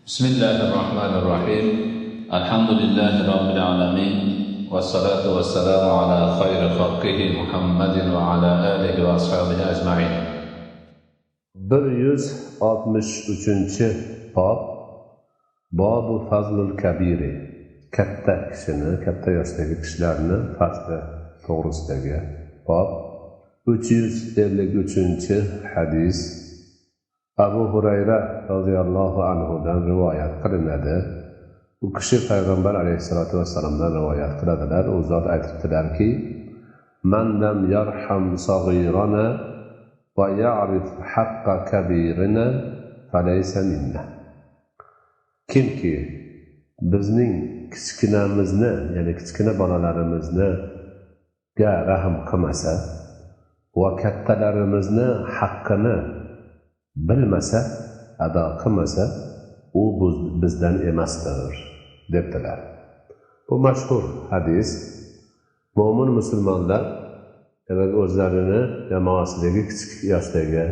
بسم الله الرحمن الرحيم الحمد لله رب العالمين والصلاة والسلام على خير خلقه محمد وعلى آله وأصحابه أجمعين 163 bab Babu fazlul kabiri katta kishini, katta yoshdagi kishilarni fazli to'g'risidagi bab 353 hadis Abu Hurayra radhiyallohu anhudan rivoyat qilinadi. U kishi payg'ambar alayhisolatu vassalomdan rivoyat qiladilar. U zot aytibdilarki: "Man lam yarham saghirana va ya'rif haqqa kabirina falaysa minna." Kimki bizning kichkinamizni, ya'ni kichkina bolalarimizni rahm qilmasa va kattalarimizni haqqini bilmasa, ado qilmasa, u bizdan emasdir debdilar. Bu mashhur hadis. Mo'min musulmonlar o'zlarini jamoasidagi kichik yoshdagi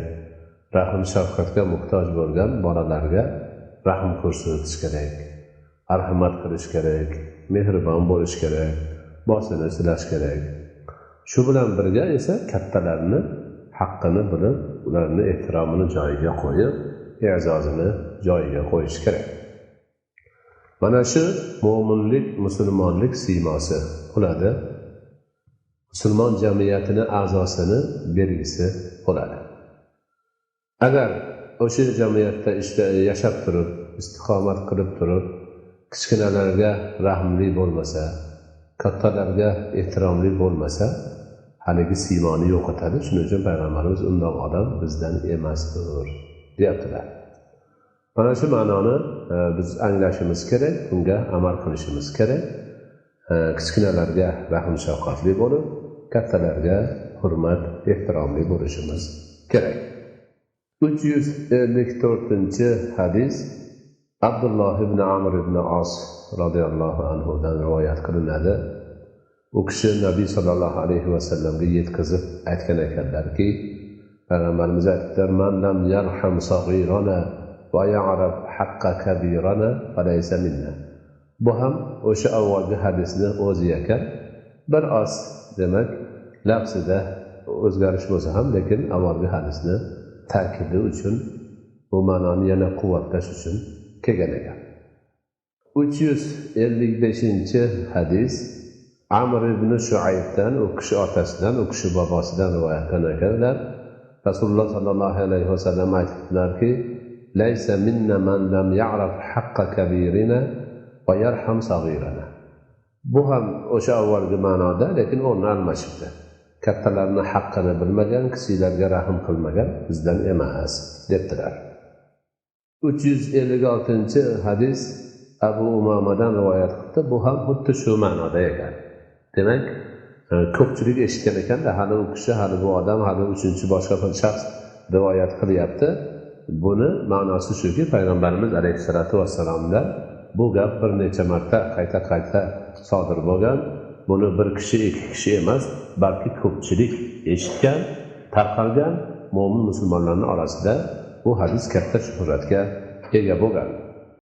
rahm shafqatga muhtoj bo'lgan bolalarga rahm ko'rsatish kerak, marhamat qilish kerak, mehribon bo'lish kerak, boshini silash kerak. Shu bilan birga esa kattalarni haqqini bilib, ularni ehtiromini joyiga qo'yib, e'zozini joyiga qo'yish kerak. Mana shu mo'minlik, musulmonlik siymosi bo'ladi. Musulmon jamiyatining a'zosini belgisi bo'ladi. Agar o'sha jamiyatda yashab turib, istiqomat qilib turib, kichkinalarga rahmli bo'lmasa, kattalarga ehtiromli bo'lmasa, haligi siymoni yo'qotadi. Shuning uchun payg'ambarimiz undoq odam bizdan emasdir deyaptilar. Mana shu ma'noni biz anglashimiz kerak, bunga amal qilishimiz kerak. Kichkinalarga rahm shafqatli bo'lib, kattalarga hurmat, ehtiromli bo'lishimiz kerak. 354-hadis Abdulloh ibn Amr ibn As radhiyallohu anhudan rivoyat qilinadi. U kishi Nabiy sallallohu alayhi vasallamga yetkazib aytgan ekanlarki, payg'ambarimiz aytdilar: "Man lam yarham saghirana va ya'rif haqqa kabirana falaysa minna." Bu ham o'sha avvalgi hadisni o'zi ekan. Bir oz demak lafzida o'zgarish bo'lsa ham, lekin avvalgi hadisni ta'kidi uchun, bu ma'noni yana quvvatlash uchun kelgan ekan. 355-hadis Amr ibn Shuaybdan, u kishi otasidan, u kishi bobosidan rivoyat qilinganlar. Rasululloh sallallohu alayhi vasallam aytdilarki: "Laysa minna man lam ya'rif haqqa kabirina va yarham saghirana." Bu ham o'sha avvalgi ma'noda, lekin o'rni almashibdi. Kattalarning haqqini bilmagan, kichiklarga rahm qilmagan bizdan emas debdilar. 356-hadis Abu Umomadan rivoyat qildi. Bu ham xuddi shu ma'noda ekan. Demak, ko'pchilik eshitgan ekanda, hali u kishi, hali bu odam, hali uchinchi boshqa bir shaxs rivoyat qilyapti. Buni ma'nosi shuki, payg'ambarimiz alayhisolatu vassalomdan bu gap bir necha marta qayta sodir bo'lgan. Buni bir kishi, ikki kishi emas, balki ko'pchilik eshitgan, tarqalgan mo'min musulmonlarning orasida bu hadis katta shuhratga ega bo'lgan.